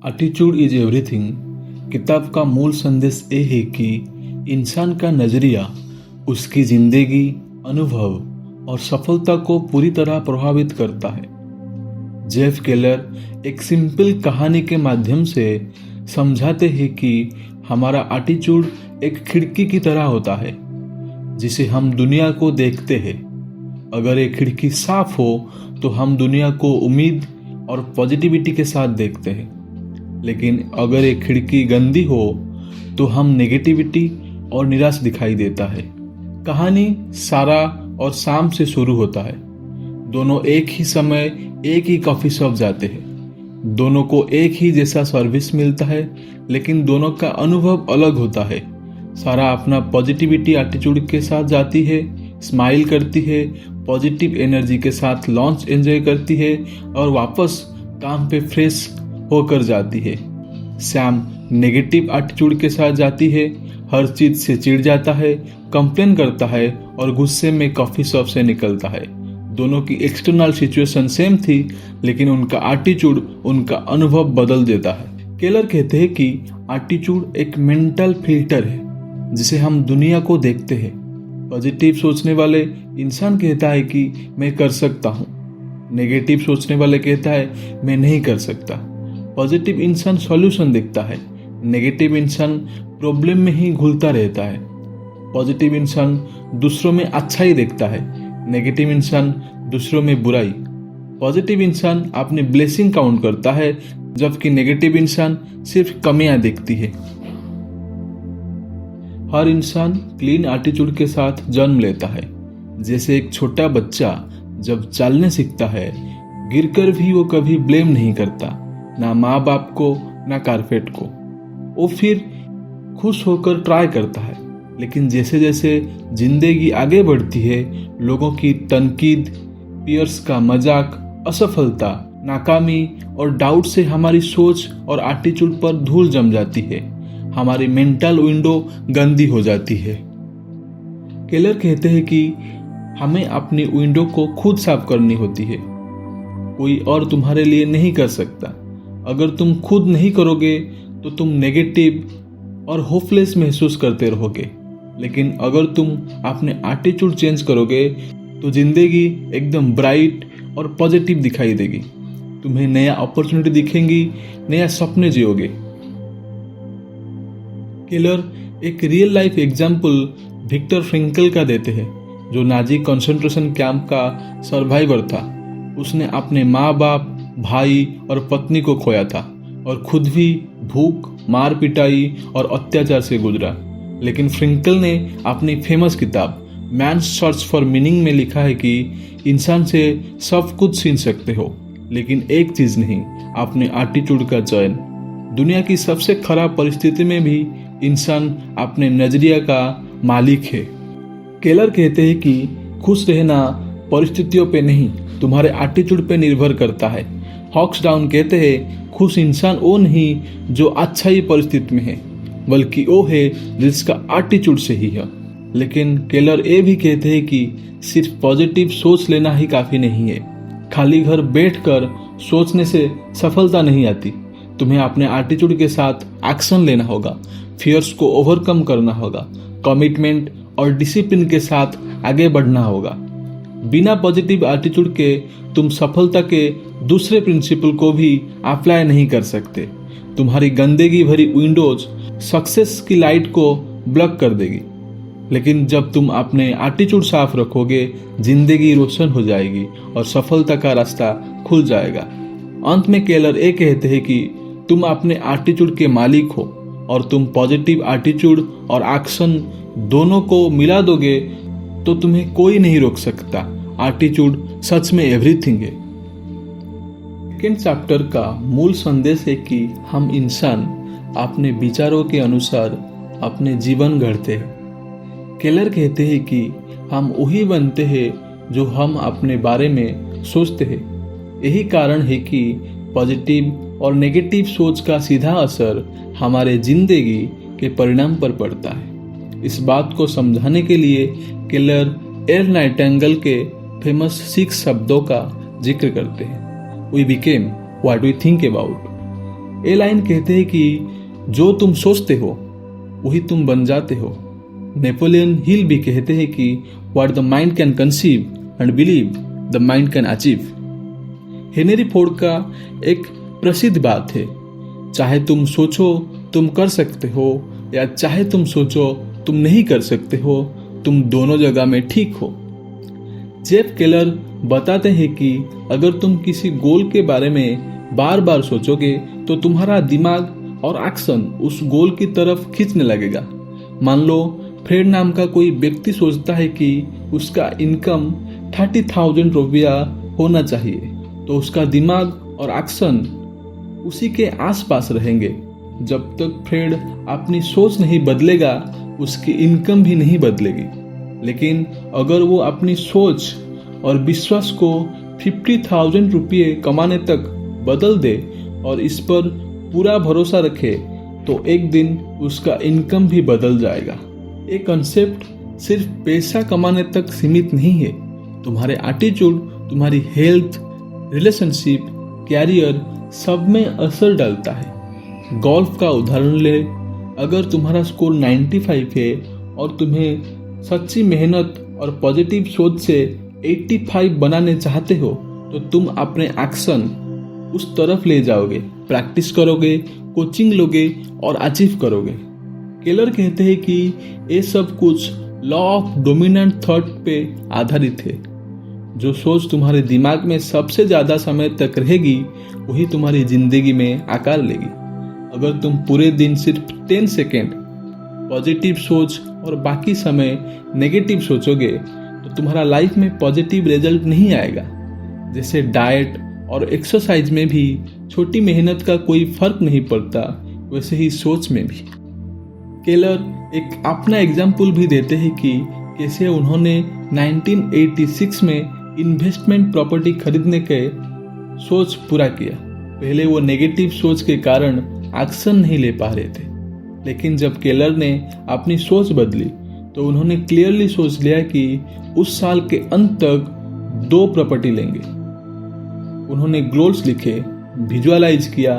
Attitude is everything किताब का मूल संदेश ये है कि इंसान का नजरिया उसकी जिंदगी, अनुभव और सफलता को पूरी तरह प्रभावित करता है। जेफ केलर एक सिंपल कहानी के माध्यम से समझाते हैं कि हमारा एटीट्यूड एक खिड़की की तरह होता है जिसे हम दुनिया को देखते हैं। अगर ये खिड़की साफ हो तो हम दुनिया को उम्मीद और पॉजिटिविटी के साथ देखते हैं, लेकिन अगर ये खिड़की गंदी हो तो हम नेगेटिविटी और निराश दिखाई देता है। कहानी सारा और शाम से शुरू होता है। दोनों एक ही समय एक ही कॉफी शॉप जाते हैं। दोनों को एक ही जैसा सर्विस मिलता है, लेकिन दोनों का अनुभव अलग होता है। सारा अपना पॉजिटिविटी एटीट्यूड के साथ जाती है, स्माइल करती है, पॉजिटिव एनर्जी के साथ लॉन्च एंजॉय करती है और वापस काम पे फ्रेश होकर जाती है। सैम नेगेटिव एटीट्यूड के साथ जाती है, हर चीज से चिढ़ जाता है, कंप्लेन करता है और गुस्से में कॉफी शॉप से निकलता है। दोनों की एक्सटर्नल सिचुएशन सेम थी, लेकिन उनका एटीट्यूड उनका अनुभव बदल देता है। केलर कहते हैं कि एटीट्यूड एक मेंटल फिल्टर है जिसे हम दुनिया को देखते हैं। पॉजिटिव सोचने वाले इंसान कहता है कि मैं कर सकता हूँ, नेगेटिव सोचने वाले कहता है मैं नहीं कर सकता। पॉजिटिव इंसान सॉल्यूशन देखता है, नेगेटिव इंसान प्रॉब्लम में ही घुलता रहता है। पॉजिटिव इंसान दूसरों में अच्छाई देखता है, नेगेटिव इंसान दूसरों में बुराई। पॉजिटिव इंसान अपनी ब्लेसिंग काउंट करता है, जबकि नेगेटिव इंसान सिर्फ कमियां देखती है। हर इंसान क्लीन एटीट्यूड के साथ जन्म लेता है। जैसे एक छोटा बच्चा जब चलने सीखता है, गिरकर भी वो कभी ब्लेम नहीं करता, ना माँ बाप को ना कारपेट को। वो फिर खुश होकर ट्राई करता है। लेकिन जैसे जैसे जिंदगी आगे बढ़ती है, लोगों की तनकीद, पीयर्स का मजाक, असफलता, नाकामी और डाउट से हमारी सोच और एटीट्यूड पर धूल जम जाती है। हमारी मेंटल विंडो गंदी हो जाती है। केलर कहते हैं कि हमें अपनी विंडो को खुद साफ करनी होती है। कोई और तुम्हारे लिए नहीं कर सकता। अगर तुम खुद नहीं करोगे तो तुम नेगेटिव और होपलेस महसूस करते रहोगे, लेकिन अगर तुम अपने एटीट्यूड चेंज करोगे तो जिंदगी एकदम ब्राइट और पॉजिटिव दिखाई देगी। तुम्हें नया अपॉर्चुनिटी दिखेंगी, नया सपने जियोगे। केलर एक real life example Victor Frankl का देते हैं, जो नाजी कंसंट्रेशन कैंप का सर्वाइवर था। उसने अपने माँ बाप, भाई और पत्नी को खोया था और खुद भी भूख, मार पिटाई और अत्याचार से गुजरा। लेकिन फ्रैंकल ने अपनी फेमस किताब मैन्स सर्च फॉर मीनिंग में लिखा है कि इंसान से सब कुछ छीन सकते हो, लेकिन एक चीज नहीं, अपने एटीट्यूड का चयन। दुनिया की सबसे खराब परिस्थिति में भी इंसान अपने नजरिया का मालिक है। केलर कहते हैं कि खुश रहना परिस्थितियों पे नहीं, तुम्हारे एटीट्यूड पे निर्भर करता है। हॉक्स डाउन कहते हैं खुश इंसान वो नहीं जो अच्छा ही परिस्थिति में है, बल्कि वो है जिसका एटीट्यूड सही है। लेकिन केलर ये भी कहते हैं कि सिर्फ पॉजिटिव सोच लेना ही काफी नहीं है। खाली घर बैठकर सोचने से सफलता नहीं आती। तुम्हें अपने एटीट्यूड के साथ एक्शन लेना होगा, फियर्स को ओवरकम करना होगा, कमिटमेंट और डिसिप्लिन के साथ आगे बढ़ना होगा। बिना पॉजिटिव एटीट्यूड के तुम सफलता के दूसरे प्रिंसिपल को भी अप्लाई नहीं कर सकते। तुम्हारी गंदगी भरी विंडोज सक्सेस की लाइट को ब्लॉक कर देगी। लेकिन जब तुम अपने एटीट्यूड साफ रखोगे, जिंदगी रोशन हो जाएगी और सफलता का रास्ता खुल जाएगा। अंत में केलर ये कहते हैं कि तुम अपने एटीट्यूड के मालिक हो और तुम पॉजिटिव एटीट्यूड और एक्शन दोनों को मिला दोगे तो तुम्हें कोई नहीं रोक सकता। एटीट्यूड सच में एवरीथिंग है। सेकेंड चैप्टर का मूल संदेश है कि हम इंसान अपने विचारों के अनुसार अपने जीवन गढ़ते हैं। केलर कहते हैं कि हम वही बनते हैं जो हम अपने बारे में सोचते हैं। यही कारण है कि पॉजिटिव और नेगेटिव सोच का सीधा असर हमारे जिंदगी के परिणाम पर पड़ता है। इस बात को समझाने के लिए केलर एयर नाइटिंगेल के फेमस 6 शब्दों का जिक्र करते हैं। We became what we think about. ये लाइन कहते हैं कि जो तुम सोचते हो वही तुम बन जाते हो। नेपोलियन हिल भी कहते हैं कि what the mind can conceive and believe the mind can achieve. Henry Ford का एक प्रसिद्ध बात है, चाहे तुम सोचो तुम कर सकते हो या चाहे तुम सोचो तुम नहीं कर सकते हो, तुम दोनों जगह में ठीक हो। जेफ केलर बताते हैं कि अगर तुम किसी गोल के बारे में बार बार सोचोगे तो तुम्हारा दिमाग और एक्शन उस गोल की तरफ खींचने लगेगा। मान लो फ्रेड नाम का कोई व्यक्ति सोचता है कि उसका इनकम 30,000 रुपया होना चाहिए, तो उसका दिमाग और एक्शन उसी के आसपास रहेंगे। जब तक फ्रेड अपनी सोच नहीं बदलेगा उसकी इनकम भी नहीं बदलेगी। लेकिन अगर वो अपनी सोच और विश्वास को 50,000 रुपये कमाने तक बदल दे और इस पर पूरा भरोसा रखे तो एक दिन उसका इनकम भी बदल जाएगा। ये कॉन्सेप्ट सिर्फ पैसा कमाने तक सीमित नहीं है, तुम्हारे एटीट्यूड, तुम्हारी हेल्थ, रिलेशनशिप, कैरियर सब में असर डालता है। गोल्फ का उदाहरण ले, अगर तुम्हारा स्कोर 95 है और तुम्हें सच्ची मेहनत और पॉजिटिव सोच से 85 बनाने चाहते हो तो तुम अपने एक्शन उस तरफ ले जाओगे, प्रैक्टिस करोगे, कोचिंग लोगे और अचीव करोगे। केलर कहते हैं कि ये सब कुछ लॉ ऑफ डोमिनेंट थॉट पे आधारित है। जो सोच तुम्हारे दिमाग में सबसे ज्यादा समय तक रहेगी वही तुम्हारी जिंदगी में आकार लेगी। अगर तुम पूरे दिन सिर्फ 10 सेकेंड पॉजिटिव सोच और बाकी समय नेगेटिव सोचोगे तो तुम्हारा लाइफ में पॉजिटिव रिजल्ट नहीं आएगा। जैसे डाइट और एक्सरसाइज में भी छोटी मेहनत का कोई फर्क नहीं पड़ता, वैसे ही सोच में भी। केलर एक अपना एग्जाम्पल भी देते हैं कि कैसे उन्होंने 1986 में इन्वेस्टमेंट प्रॉपर्टी खरीदने के सोच पूरा किया। पहले वो नेगेटिव सोच के कारण एक्शन नहीं ले पा रहे थे, लेकिन जब केलर ने अपनी सोच बदली तो उन्होंने क्लियरली सोच लिया कि उस साल के अंत तक 2 प्रॉपर्टी लेंगे। उन्होंने गोल्स लिखे, विजुअलाइज किया,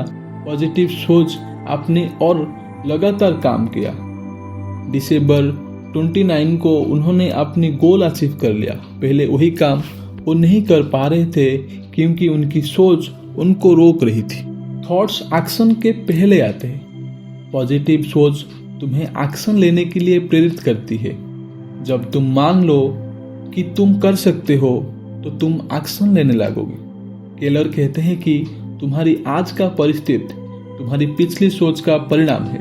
पॉजिटिव सोच अपने और लगातार काम किया। दिसंबर 29 को उन्होंने अपनी गोल अचीव कर लिया। पहले वही काम वो नहीं कर पा रहे थे क्योंकि उनकी सोच उनको रोक रही थी। थॉट्स एक्शन के पहले आते हैं। पॉजिटिव सोच तुम्हें एक्शन लेने के लिए प्रेरित करती है। जब तुम मान लो कि तुम कर सकते हो तो तुम एक्शन लेने लगोगे। केलर कहते हैं कि तुम्हारी आज का परिस्थिति तुम्हारी पिछली सोच का परिणाम है।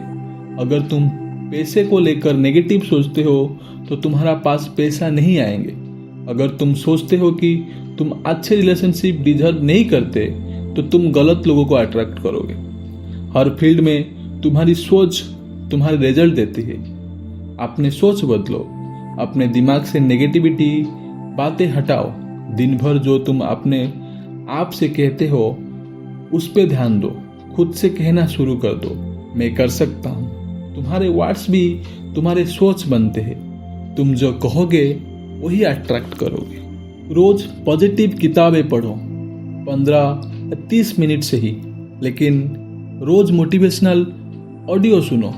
अगर तुम पैसे को लेकर नेगेटिव सोचते हो तो तुम्हारा पास पैसा नहीं आएंगे। अगर तुम सोचते हो कि तुम अच्छे रिलेशनशिप डिजर्व नहीं करते तो तुम गलत लोगों को अट्रैक्ट करोगे। हर फील्ड में तुम्हारी सोच तुम्हारे रिजल्ट देती है। अपने सोच बदलो, अपने दिमाग से नेगेटिविटी बातें हटाओ। दिन भर जो तुम अपने आप से कहते हो उस पे ध्यान दो। खुद से कहना शुरू कर दो, मैं कर सकता हूँ। तुम्हारे वर्ड्स भी तुम्हारे सोच बनते हैं। तुम जो कहोगे वही अट्रैक्ट करोगे। रोज पॉजिटिव किताबें पढ़ो, 15-30 मिनट से ही, लेकिन रोज मोटिवेशनल ऑडियो सुनो।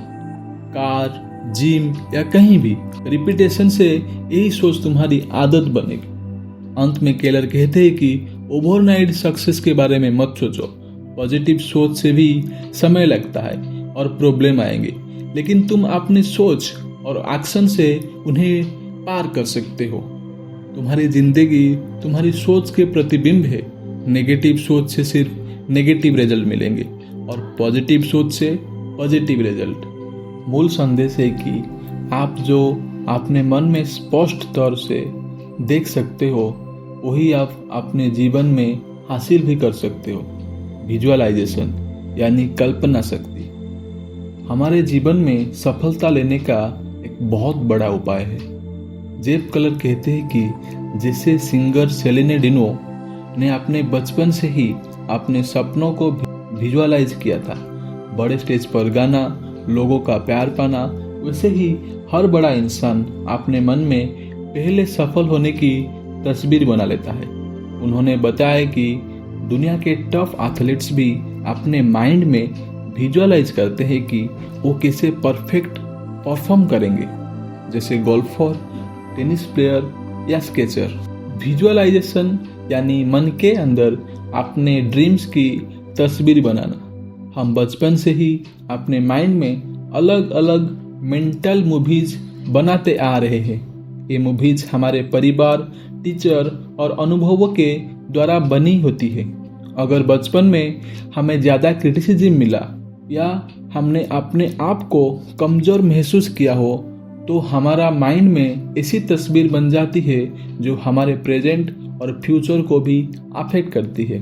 कार, जिम या कहीं भी रिपीटेशन से यही सोच तुम्हारी आदत बनेगी। अंत में केलर कहते हैं कि ओवरनाइट सक्सेस के बारे में मत सोचो। पॉजिटिव सोच से भी समय लगता है और प्रॉब्लम आएंगे, लेकिन तुम अपने सोच और एक्शन से उन्हें पार कर सकते हो। तुम्हारी जिंदगी तुम्हारी सोच के प्रतिबिंब है। नेगेटिव सोच से सिर्फ नेगेटिव रिजल्ट मिलेंगे और पॉजिटिव सोच से पॉजिटिव रिजल्ट। मूल संदेश है कि आप जो अपने मन में स्पष्ट तौर से देख सकते हो वही आप अपने जीवन में हासिल भी कर सकते हो। विजुअलाइजेशन यानी कल्पना शक्ति हमारे जीवन में सफलता लेने का एक बहुत बड़ा उपाय है। जेफ केलर कहते हैं कि जैसे सिंगर सेलेने डिनो ने अपने बचपन से ही अपने सपनों को विजुअलाइज किया था, बड़े स्टेज पर गाना, लोगों का प्यार पाना, वैसे ही हर बड़ा इंसान अपने मन में पहले सफल होने की तस्वीर बना लेता है। उन्होंने बताया कि दुनिया के टफ एथलीट्स भी अपने माइंड में विजुअलाइज करते हैं कि वो कैसे परफेक्ट परफॉर्म करेंगे, जैसे गोल्फर, टेनिस प्लेयर या स्केचर। विजुअलाइजेशन यानी मन के अंदर अपने ड्रीम्स की तस्वीर बनाना। हम बचपन से ही अपने माइंड में अलग अलग मेंटल मूवीज बनाते आ रहे हैं। ये मूवीज हमारे परिवार, टीचर और अनुभवों के द्वारा बनी होती है। अगर बचपन में हमें ज़्यादा क्रिटिसिज्म मिला या हमने अपने आप को कमज़ोर महसूस किया हो तो हमारा माइंड में ऐसी तस्वीर बन जाती है जो हमारे प्रेजेंट और फ्यूचर को भी अफेक्ट करती है।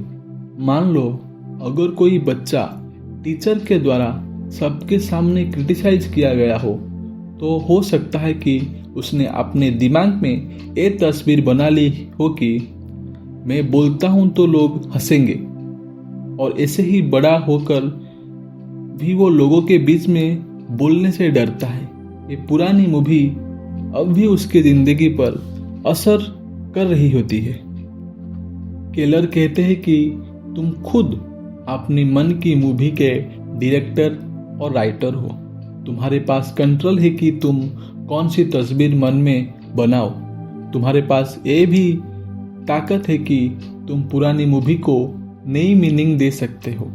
मान लो अगर कोई बच्चा टीचर के द्वारा सबके सामने क्रिटिसाइज किया गया हो तो हो सकता है कि उसने अपने दिमाग में ये तस्वीर बना ली हो कि मैं बोलता हूँ तो लोग हंसेंगे, और ऐसे ही बड़ा होकर भी वो लोगों के बीच में बोलने से डरता है। ये पुरानी मूवी अब भी उसकी जिंदगी पर असर कर रही होती है। केलर कहते हैं कि तुम खुद अपनी मन की मूवी के डायरेक्टर और राइटर हो। तुम्हारे पास कंट्रोल है कि तुम कौन सी तस्वीर मन में बनाओ। तुम्हारे पास ये भी ताकत है कि तुम पुरानी मूवी को नई मीनिंग दे सकते हो।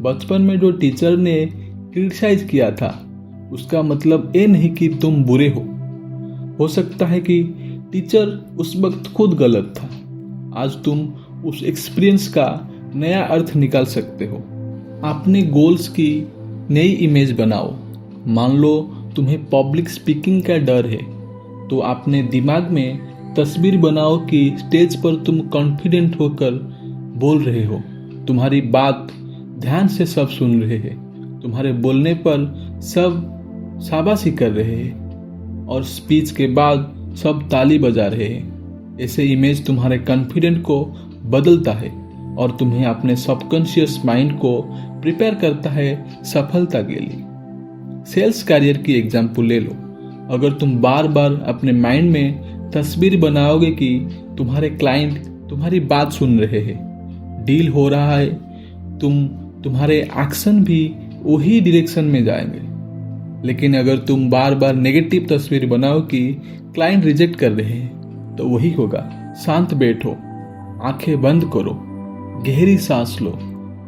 बचपन में जो टीचर ने क्रिटिसाइज किया था उसका मतलब ये नहीं कि तुम बुरे हो सकता है कि टीचर उस वक्त खुद गलत था। आज तुम उस एक्सपीरियंस का नया अर्थ निकाल सकते हो। अपने गोल्स की नई इमेज बनाओ। मान लो तुम्हें पब्लिक स्पीकिंग का डर है तो अपने दिमाग में तस्वीर बनाओ कि स्टेज पर तुम कॉन्फिडेंट होकर बोल रहे हो। तुम्हारी बात ध्यान से सब सुन रहे हैं। तुम्हारे बोलने पर सब शाबाशी कर रहे हैं और स्पीच के बाद सब ताली बजा रहे हैं। ऐसे इमेज तुम्हारे कॉन्फिडेंट को बदलता है और तुम्हें अपने सबकॉन्शियस माइंड को प्रिपेयर करता है सफलता के लिए। सेल्स करियर की एग्जाम्पल ले लो। अगर तुम बार बार अपने माइंड में तस्वीर बनाओगे कि तुम्हारे क्लाइंट तुम्हारी बात सुन रहे हैं, डील हो रहा है, तुम्हारे एक्शन भी वही डायरेक्शन में जाएंगे। लेकिन अगर तुम बार बार नेगेटिव तस्वीर बनाओ कि क्लाइंट रिजेक्ट कर रहे हैं तो वही होगा। शांत बैठो, आंखें बंद करो, गहरी सांस लो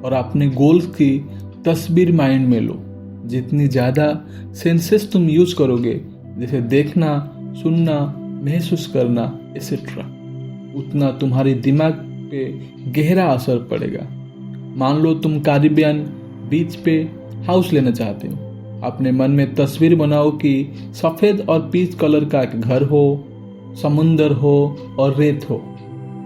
और अपने गोल्स की तस्वीर माइंड में लो। जितनी ज़्यादा सेंसेस तुम यूज करोगे, जैसे देखना, सुनना, महसूस करना एक्सेट्रा, उतना तुम्हारे दिमाग पे गहरा असर पड़ेगा। मान लो तुम कैरिबियन बीच पे हाउस लेना चाहते हो। अपने मन में तस्वीर बनाओ कि सफ़ेद और पीच कलर का एक घर हो, समुंदर हो और रेत हो।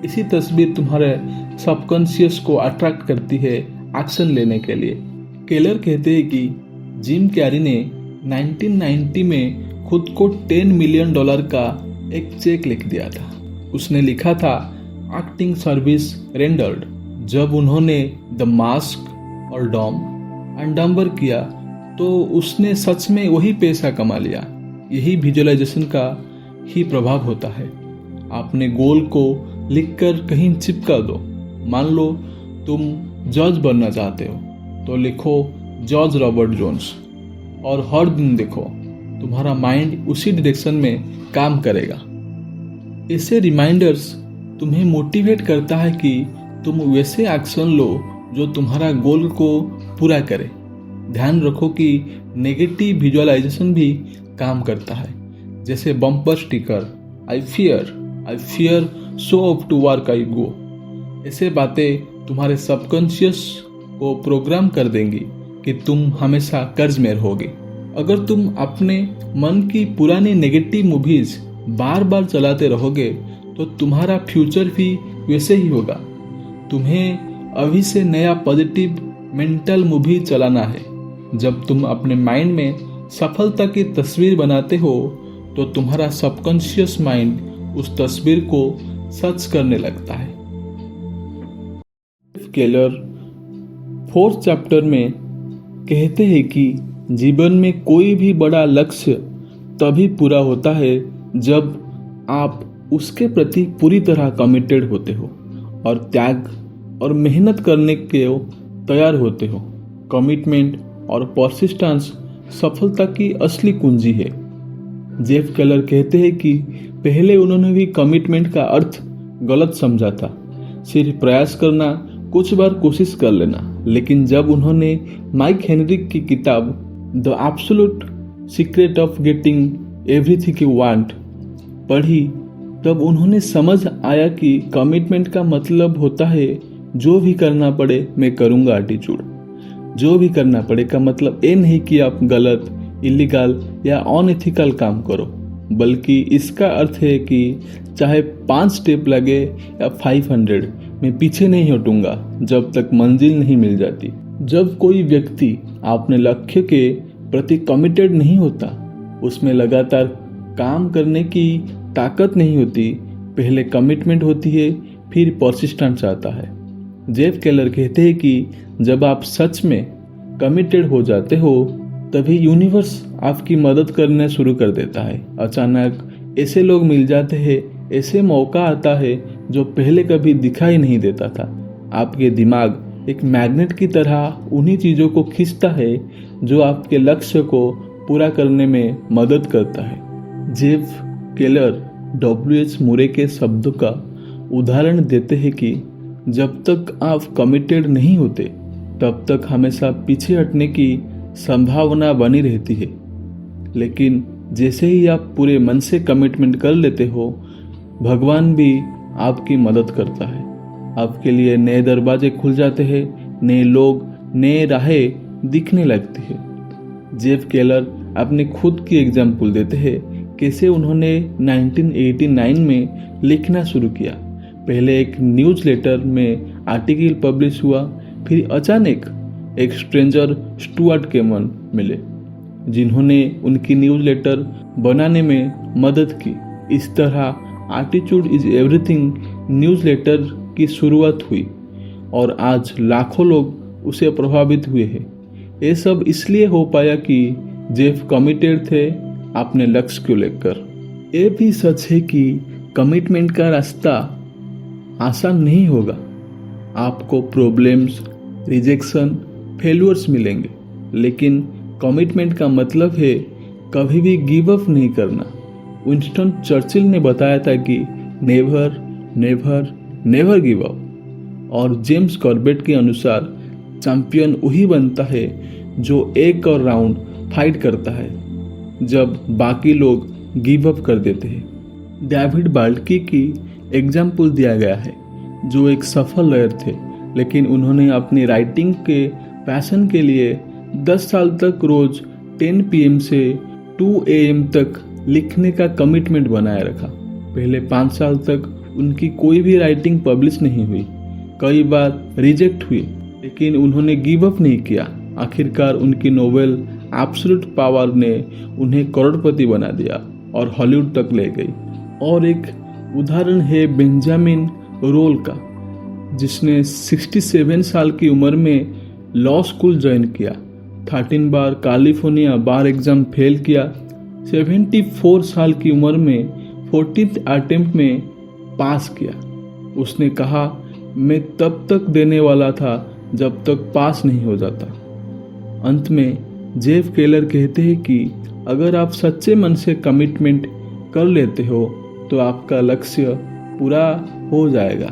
इसी तस्वीर तुम्हारे सबकॉन्शियस को अट्रैक्ट करती है एक्शन लेने के लिए। केलर कहते हैं कि जिम कैरी ने 1990 में खुद को $10 मिलियन का एक चेक लिख दिया था। उसने लिखा था एक्टिंग सर्विस रेंडर्ड। जब उन्होंने द मास्क और डॉम अनडम्बर किया तो उसने सच में वही पैसा कमा लिया। यही विजुअलाइजेशन का ही प्रभाव होता है। अपने गोल को लिखकर कहीं चिपका दो। मान लो तुम जज बनना चाहते हो तो लिखो जॉर्ज रॉबर्ट जोन्स और हर दिन देखो, तुम्हारा माइंड उसी डायरेक्शन में काम करेगा। ऐसे रिमाइंडर्स तुम्हें मोटिवेट करता है कि तुम वैसे एक्शन लो जो तुम्हारा गोल को पूरा करे। ध्यान रखो कि नेगेटिव विजुअलाइजेशन भी काम करता है, जैसे bumper sticker, I fear show up to work I go. ऐसे बातें तुम्हारे सबकॉन्शियस को प्रोग्राम कर देंगी कि तुम हमेशा कर्ज में रहोगे। अगर तुम अपने मन की पुरानी नेगेटिव मूवीज बार बार चलाते रहोगे तो तुम्हारा फ्यूचर भी वैसे ही होगा। तुम्हें अभी से नया पॉजिटिव मेंटल मूवी चलाना है। जब तुम अपने माइंड में सफलता की तस्वीर बनाते हो तो तुम्हारा सबकॉन्शियस माइंड उस तस्वीर को सच करने लगता है। केलर 4th चैप्टर में कहते हैं कि जीवन में कोई भी बड़ा लक्ष्य तभी पूरा होता है जब आप उसके प्रति पूरी तरह कमिटेड होते हो और त्याग और मेहनत करने के तैयार होते हो। कमिटमेंट और परसिस्टेंस सफलता की असली कुंजी है। जेफ केलर कहते हैं कि पहले उन्होंने भी कमिटमेंट का अर्थ गलत समझा था, सिर्फ प्रयास करना, कुछ बार कोशिश कर लेना। लेकिन जब उन्होंने माइक हेनरी की किताब the absolute secret of getting everything you want पढ़ी, तब उन्होंने समझ आया कि कमिटमेंट का मतलब होता है जो भी करना पड़े मैं करूँगा एटीट्यूड। जो भी करना पड़े का मतलब ये नहीं कि आप गलत, इलीगल या अनएथिकल काम करो, बल्कि इसका अर्थ है कि चाहे 5 स्टेप लगे या 500, मैं पीछे नहीं हटूंगा जब तक मंजिल नहीं मिल जाती। जब कोई व्यक्ति अपने लक्ष्य के प्रति कमिटेड नहीं होता, उसमें लगातार काम करने की ताकत नहीं होती। पहले कमिटमेंट होती है, फिर परसिस्टेंस आता है। जेफ केलर कहते हैं कि जब आप सच में कमिटेड हो जाते हो, तभी यूनिवर्स आपकी मदद करना शुरू कर देता है। अचानक ऐसे लोग मिल जाते हैं, ऐसे मौका आता है जो पहले कभी दिखाई नहीं देता था। आपके दिमाग एक मैग्नेट की तरह उन्हीं चीज़ों को खींचता है जो आपके लक्ष्य को पूरा करने में मदद करता है। Jeff Keller W.H. मुरे के शब्दों का उदाहरण देते हैं कि जब तक आप कमिटेड नहीं होते, तब तक हमेशा पीछे हटने की संभावना बनी रहती है। लेकिन जैसे ही आप पूरे मन से कमिटमेंट कर लेते हो, भगवान भी आपकी मदद करता है। आपके लिए नए दरवाजे खुल जाते हैं, नए लोग, नए राहें दिखने लगती है। जेफ केलर अपने खुद की एग्जाम्पल देते हैं कैसे उन्होंने 1989 में लिखना शुरू किया। पहले एक न्यूज़लेटर में आर्टिकल पब्लिश हुआ, फिर अचानक एक स्ट्रेंजर स्टुअर्ट केमन मिले जिन्होंने उनकी न्यूज़लेटर बनाने में मदद की। इस तरह एटीट्यूड इज एवरीथिंग न्यूज़लेटर की शुरुआत हुई और आज लाखों लोग उसे प्रभावित हुए हैं। ये सब इसलिए हो पाया कि जेफ कमिटेड थे अपने लक्ष्य को लेकर। ये भी सच है कि कमिटमेंट का रास्ता आसान नहीं होगा। आपको प्रॉब्लम्स, रिजेक्शन, फेल्यूर्स मिलेंगे, लेकिन कमिटमेंट का मतलब है कभी भी गिव अप नहीं करना। विंस्टन चर्चिल ने बताया था कि never never never give up. और जेम्स कॉर्बेट के अनुसार चैंपियन वही बनता है जो एक और राउंड फाइट करता है जब बाकी लोग गिव अप कर देते हैं। डेविड बाल्की की एग्जाम्पल दिया गया है, जो एक सफल लॉयर थे, लेकिन उन्होंने अपनी राइटिंग के पैशन के लिए 10 साल तक रोज 10 PM से 2 AM तक लिखने का कमिटमेंट बनाए रखा। पहले 5 साल तक उनकी कोई भी राइटिंग पब्लिश नहीं हुई, कई बार रिजेक्ट हुई, लेकिन उन्होंने गिव अप नहीं किया। आखिरकार उनकी नोवेल एब्सोल्यूट पावर ने उन्हें करोड़पति बना दिया और हॉलीवुड तक ले गई। और एक उदाहरण है बेंजामिन रोल का, जिसने 67 साल की उम्र में लॉ स्कूल ज्वाइन किया, 13 बार कैलिफोर्निया बार एग्जाम फेल किया, 74 साल की उम्र में 14th अटेम्प्ट में पास किया। उसने कहा, मैं तब तक देने वाला था जब तक पास नहीं हो जाता। अंत में जेफ केलर कहते हैं कि अगर आप सच्चे मन से कमिटमेंट कर लेते हो तो आपका लक्ष्य पूरा हो जाएगा।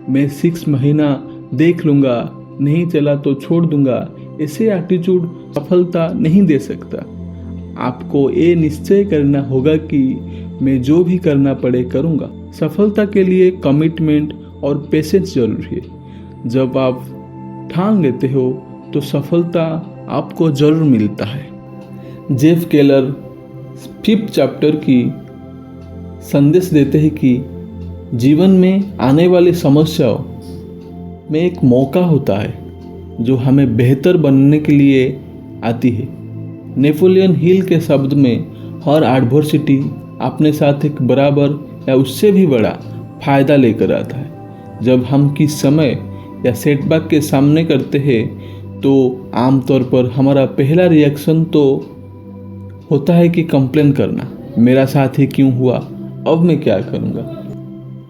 मैं 6 महीना देख लूँगा, नहीं चला तो छोड़ दूंगा, ऐसे एटीट्यूड सफलता नहीं दे सकता। आपको ये निश्चय करना होगा कि मैं जो भी करना पड़े करूँगा। सफलता के लिए कमिटमेंट और पेशेंस जरूरी है। जब आप ठान लेते हो तो सफलता आपको जरूर मिलता है। जेफ केलर 5th चैप्टर की संदेश देते हैं कि जीवन में आने वाली समस्याओं में एक मौका होता है जो हमें बेहतर बनने के लिए आती है। नेपोलियन हिल के शब्द में हर एडवर्सिटी अपने साथ एक बराबर या उससे भी बड़ा फायदा लेकर आता है। जब हम किस समय या सेटबैक के सामने करते हैं तो आमतौर पर हमारा पहला रिएक्शन तो होता है कि कंप्लेन करना, मेरा साथ ही क्यों हुआ, अब मैं क्या करूँगा।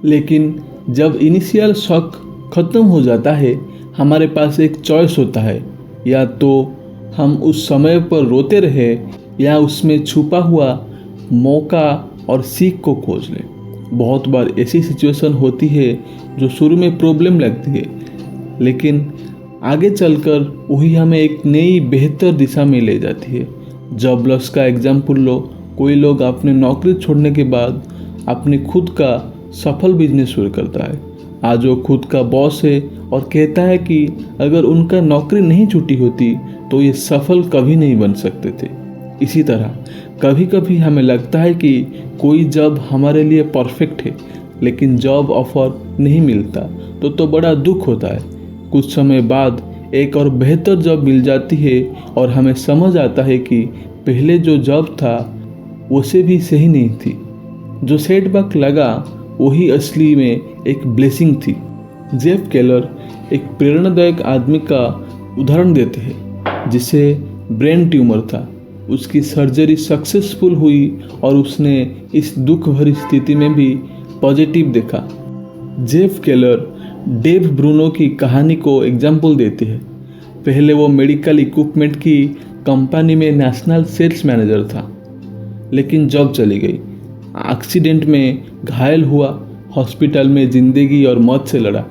लेकिन जब इनिशियल शॉक ख़त्म हो जाता है, हमारे पास एक चॉइस होता है, या तो हम उस समय पर रोते रहे या उसमें छुपा हुआ मौका और सीख को खोज लें। बहुत बार ऐसी सिचुएशन होती है जो शुरू में प्रॉब्लम लगती है, लेकिन आगे चलकर वही हमें एक नई बेहतर दिशा में ले जाती है। जॉब लॉस का एग्जाम्पल लो। कोई लोग अपने नौकरी छोड़ने के बाद अपने खुद का सफल बिजनेस शुरू करता है। आज वो खुद का बॉस है और कहता है कि अगर उनका नौकरी नहीं छूटी होती तो ये सफल कभी नहीं बन सकते थे। इसी तरह कभी कभी हमें लगता है कि कोई जॉब हमारे लिए परफेक्ट है, लेकिन जॉब ऑफर नहीं मिलता तो बड़ा दुख होता है। कुछ समय बाद एक और बेहतर जॉब मिल जाती है और हमें समझ आता है कि पहले जो जॉब था उसे भी सही नहीं थी। जो सेटबैक लगा वही असली में एक ब्लेसिंग थी। जेफ केलर एक प्रेरणादायक आदमी का उदाहरण देते हैं जिसे ब्रेन ट्यूमर था। उसकी सर्जरी सक्सेसफुल हुई और उसने इस दुख भरी स्थिति में भी पॉजिटिव देखा। जेफ केलर डेव ब्रूनो की कहानी को एग्जाम्पल देते हैं। पहले वो मेडिकल इक्विपमेंट की कंपनी में नेशनल सेल्स मैनेजर था, लेकिन जॉब चली गई। एक्सीडेंट में घायल हुआ, हॉस्पिटल में ज़िंदगी और मौत से लड़ा।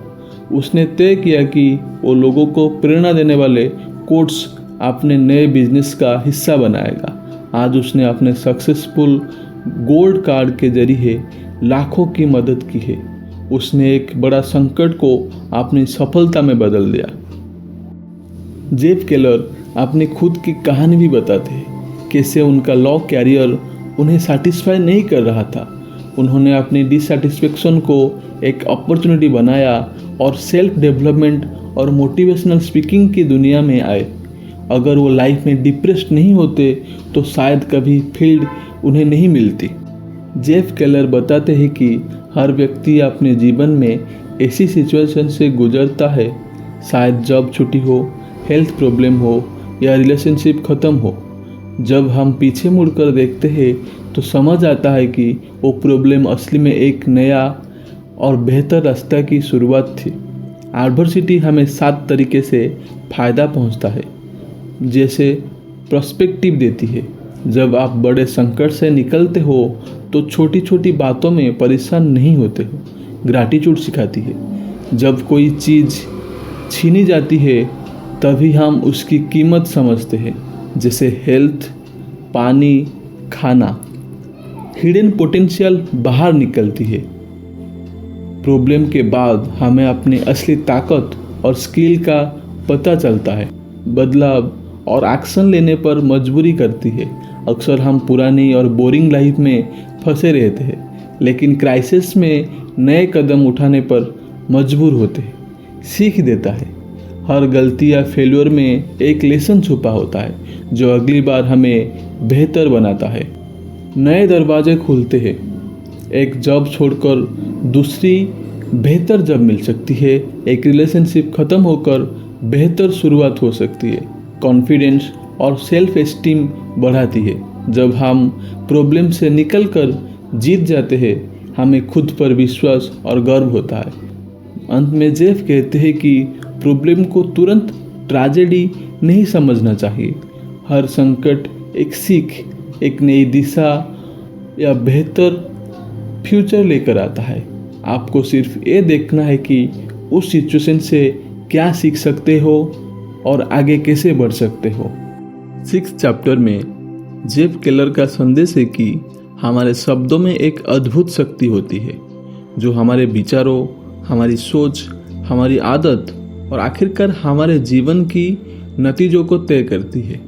उसने तय किया कि वो लोगों को प्रेरणा देने वाले कोट्स अपने नए बिजनेस का हिस्सा बनाएगा। आज उसने अपने सक्सेसफुल गोल्ड कार्ड के जरिए लाखों की मदद की है। उसने एक बड़ा संकट को अपनी सफलता में बदल दिया। जेफ केलर अपनी खुद की कहानी भी बताते हैं, कैसे उनका लॉ कैरियर उन्हें सेटिस्फाई नहीं कर रहा था। उन्होंने अपनी डिससेटिस्फेक्शन को एक अपॉर्चुनिटी बनाया और सेल्फ डेवलपमेंट और मोटिवेशनल स्पीकिंग की दुनिया में आए। अगर वो लाइफ में डिप्रेस्ड नहीं होते तो शायद कभी फील्ड उन्हें नहीं मिलती। जेफ केलर बताते हैं कि हर व्यक्ति अपने जीवन में ऐसी सिचुएशन से गुजरता है, शायद जॉब छुट्टी हो, हेल्थ प्रॉब्लम हो या रिलेशनशिप ख़त्म हो। जब हम पीछे मुड़कर देखते हैं तो समझ आता है कि वो प्रॉब्लम असली में एक नया और बेहतर रास्ता की शुरुआत थी। एडवर्सिटी हमें 7 तरीके से फ़ायदा पहुंचता है। जैसे पर्सपेक्टिव देती है। जब आप बड़े संकट से निकलते हो तो छोटी छोटी बातों में परेशान नहीं होते हो। ग्रैटिट्यूड सिखाती है। जब कोई चीज़ छीनी जाती है तभी हम उसकी कीमत समझते हैं, जैसे हेल्थ, पानी, खाना। हिडन पोटेंशियल बाहर निकलती है। प्रॉब्लम के बाद हमें अपनी असली ताकत और स्किल का पता चलता है। बदलाव और एक्शन लेने पर मजबूरी करती है। अक्सर हम पुरानी और बोरिंग लाइफ में फंसे रहते हैं, लेकिन क्राइसिस में नए कदम उठाने पर मजबूर होते हैं। सीख देता है। हर गलती या फेल्योर में एक लेसन छुपा होता है जो अगली बार हमें बेहतर बनाता है। नए दरवाजे खुलते हैं। एक जॉब छोड़कर दूसरी बेहतर जॉब मिल सकती है। एक रिलेशनशिप ख़त्म होकर बेहतर शुरुआत हो सकती है। कॉन्फिडेंस और सेल्फ एस्टीम बढ़ाती है। जब हम प्रॉब्लम से निकलकर जीत जाते हैं हमें खुद पर विश्वास और गर्व होता है। अंत में जेफ कहते हैं कि प्रॉब्लम को तुरंत ट्रेजेडी नहीं समझना चाहिए। हर संकट एक सीख, एक नई दिशा या बेहतर फ्यूचर लेकर आता है। आपको सिर्फ ये देखना है कि उस सिचुएशन से क्या सीख सकते हो और आगे कैसे बढ़ सकते हो। 6th चैप्टर में जेफ केलर का संदेश है कि हमारे शब्दों में एक अद्भुत शक्ति होती है जो हमारे विचारों, हमारी सोच, हमारी आदत और आखिरकार हमारे जीवन की नतीजों को तय करती है।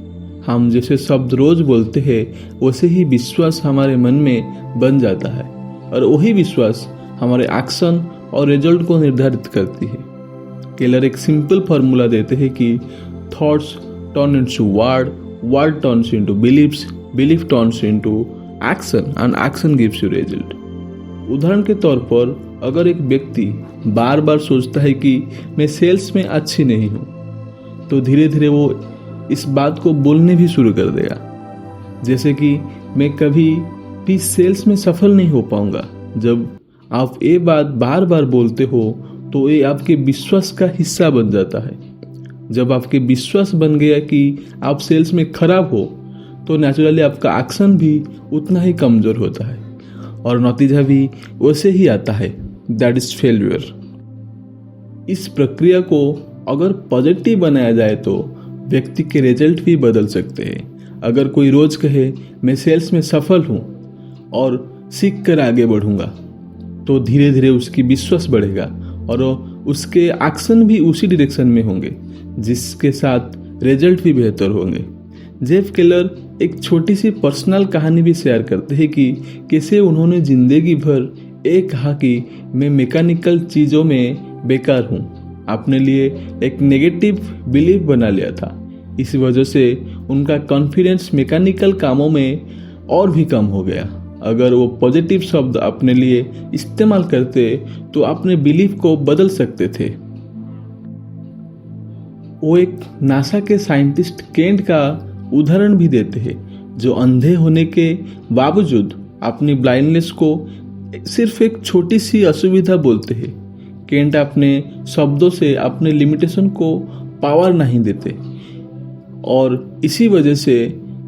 हम जैसे शब्द रोज बोलते हैं वैसे ही विश्वास हमारे मन में बन जाता है और वही विश्वास हमारे एक्शन और रिजल्ट को निर्धारित करती है। केलर एक सिंपल फार्मूला देते हैं कि thoughts turn into word, word turns into beliefs, belief turns into action and action gives you result. उदाहरण के तौर पर अगर एक व्यक्ति बार बार सोचता है कि मैं सेल्स में अच्छी नहीं हूँ तो धीरे धीरे वो इस बात को बोलने भी शुरू कर देगा, जैसे कि मैं कभी भी सेल्स में सफल नहीं हो पाऊंगा। जब आप ये बात बार बार बोलते हो तो ये आपके विश्वास का हिस्सा बन जाता है। जब आपके विश्वास बन गया कि आप सेल्स में खराब हो, तो नेचुरली आपका एक्शन भी उतना ही कमज़ोर होता है और नतीजा भी वैसे ही आता है, दैट इज़ फेल्यूर। इस प्रक्रिया को अगर पॉजिटिव बनाया जाए तो व्यक्ति के रिजल्ट भी बदल सकते हैं। अगर कोई रोज़ कहे मैं सेल्स में सफल हूँ और सीख कर आगे बढ़ूँगा, तो धीरे धीरे उसकी विश्वास बढ़ेगा और उसके एक्शन भी उसी डायरेक्शन में होंगे, जिसके साथ रिजल्ट भी बेहतर होंगे। जेफ केलर एक छोटी सी पर्सनल कहानी भी शेयर करते हैं कि कैसे उन्होंने ज़िंदगी भर कहा कि मैं मैकेनिकल चीज़ों में बेकार हूँ। अपने लिए एक नेगेटिव बिलीफ बना लिया था। इस वजह से उनका कॉन्फिडेंस मैकेनिकल कामों में और भी कम हो गया। अगर वो पॉजिटिव शब्द अपने लिए इस्तेमाल करते तो अपने बिलीफ को बदल सकते थे। वो एक नासा के साइंटिस्ट केंट का उदाहरण भी देते हैं, जो अंधे होने के बावजूद अपनी ब्लाइंडनेस को सिर्फ एक छोटी सी असुविधा बोलते हैं। केंट अपने शब्दों से अपने लिमिटेशन को पावर नहीं देते और इसी वजह से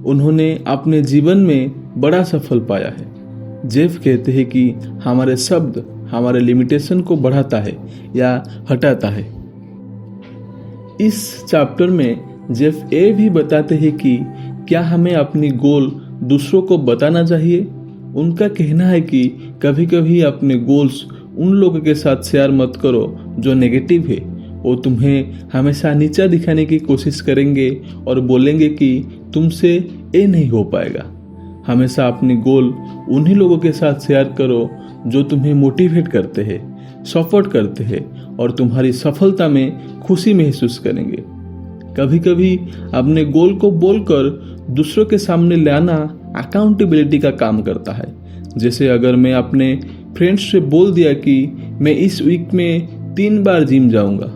उन्होंने अपने जीवन में बड़ा सफल पाया है। जेफ कहते हैं कि हमारे शब्द हमारे लिमिटेशन को बढ़ाता है या हटाता है। इस चैप्टर में जेफ भी बताते हैं कि क्या हमें अपनी गोल दूसरों को बताना चाहिए। उनका कहना है कि कभी कभी अपने गोल्स उन लोगों के साथ शेयर मत करो जो नेगेटिव है। वो तुम्हें हमेशा नीचा दिखाने की कोशिश करेंगे और बोलेंगे कि तुमसे ये नहीं हो पाएगा। हमेशा अपनी गोल उन्हीं लोगों के साथ शेयर करो जो तुम्हें मोटिवेट करते हैं, सपोर्ट करते हैं और तुम्हारी सफलता में खुशी महसूस करेंगे। कभी कभी अपने गोल को बोलकर दूसरों के सामने लाना अकाउंटेबिलिटी का काम करता है। जैसे अगर मैं अपने फ्रेंड्स से बोल दिया कि मैं इस वीक में 3 बार जिम जाऊंगा,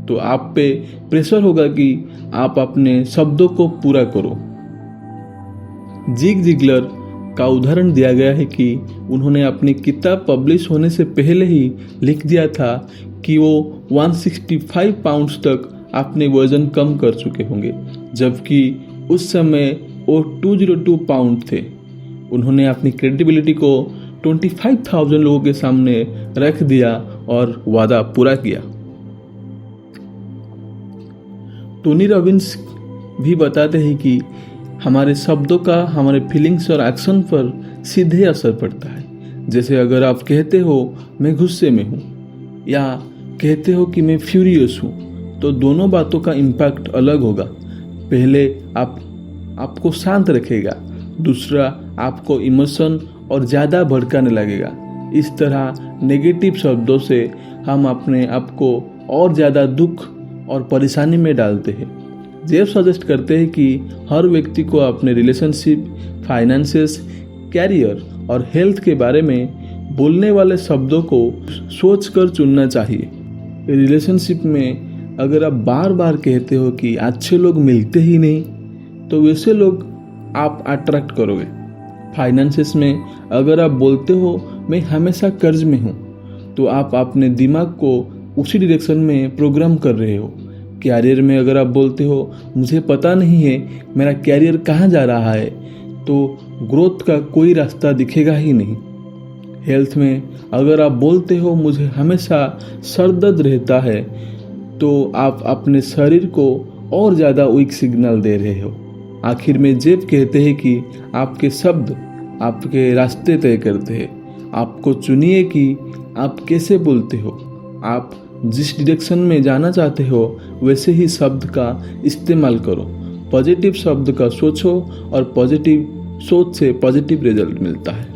तो आप पे प्रेशर होगा कि आप अपने शब्दों को पूरा करो। जिग जिगलर का उदाहरण दिया गया है कि उन्होंने अपनी किताब पब्लिश होने से पहले ही लिख दिया था कि वो 165 पाउंड्स तक अपने वजन कम कर चुके होंगे, जबकि उस समय वो 202 पाउंड थे। उन्होंने अपनी क्रेडिबिलिटी को 25,000 लोगों के सामने रख दिया और वादा पूरा किया। टोनी रॉबिन्स भी बताते हैं कि हमारे शब्दों का हमारे फीलिंग्स और एक्शन पर सीधे असर पड़ता है। जैसे अगर आप कहते हो मैं गुस्से में हूँ या कहते हो कि मैं फ्यूरियस हूँ, तो दोनों बातों का इम्पैक्ट अलग होगा। पहले आपको शांत रखेगा, दूसरा आपको इमोशन और ज़्यादा भड़काने लगेगा। इस तरह नेगेटिव शब्दों से हम अपने आप को और ज़्यादा दुख और परेशानी में डालते हैं। जेफ सजेस्ट करते हैं कि हर व्यक्ति को अपने रिलेशनशिप, फाइनेंसेस, कैरियर और हेल्थ के बारे में बोलने वाले शब्दों को सोच कर चुनना चाहिए। रिलेशनशिप में अगर आप बार बार कहते हो कि अच्छे लोग मिलते ही नहीं, तो वैसे लोग आप अट्रैक्ट करोगे। फाइनेंसेस में अगर आप बोलते हो मैं हमेशा कर्ज में हूँ, तो आप अपने दिमाग को उसी डायरेक्शन में प्रोग्राम कर रहे हो। कैरियर में अगर आप बोलते हो मुझे पता नहीं है मेरा कैरियर कहाँ जा रहा है, तो ग्रोथ का कोई रास्ता दिखेगा ही नहीं। हेल्थ में अगर आप बोलते हो मुझे हमेशा सर दर्द रहता है, तो आप अपने शरीर को और ज़्यादा वीक सिग्नल दे रहे हो। आखिर में जेफ कहते हैं कि आपके शब्द आपके रास्ते तय करते हैं। आपको चुनिए कि आप कैसे बोलते हो। आप जिस डायरेक्शन में जाना चाहते हो वैसे ही शब्द का इस्तेमाल करो। पॉजिटिव शब्द का सोचो और पॉजिटिव सोच से पॉजिटिव रिजल्ट मिलता है।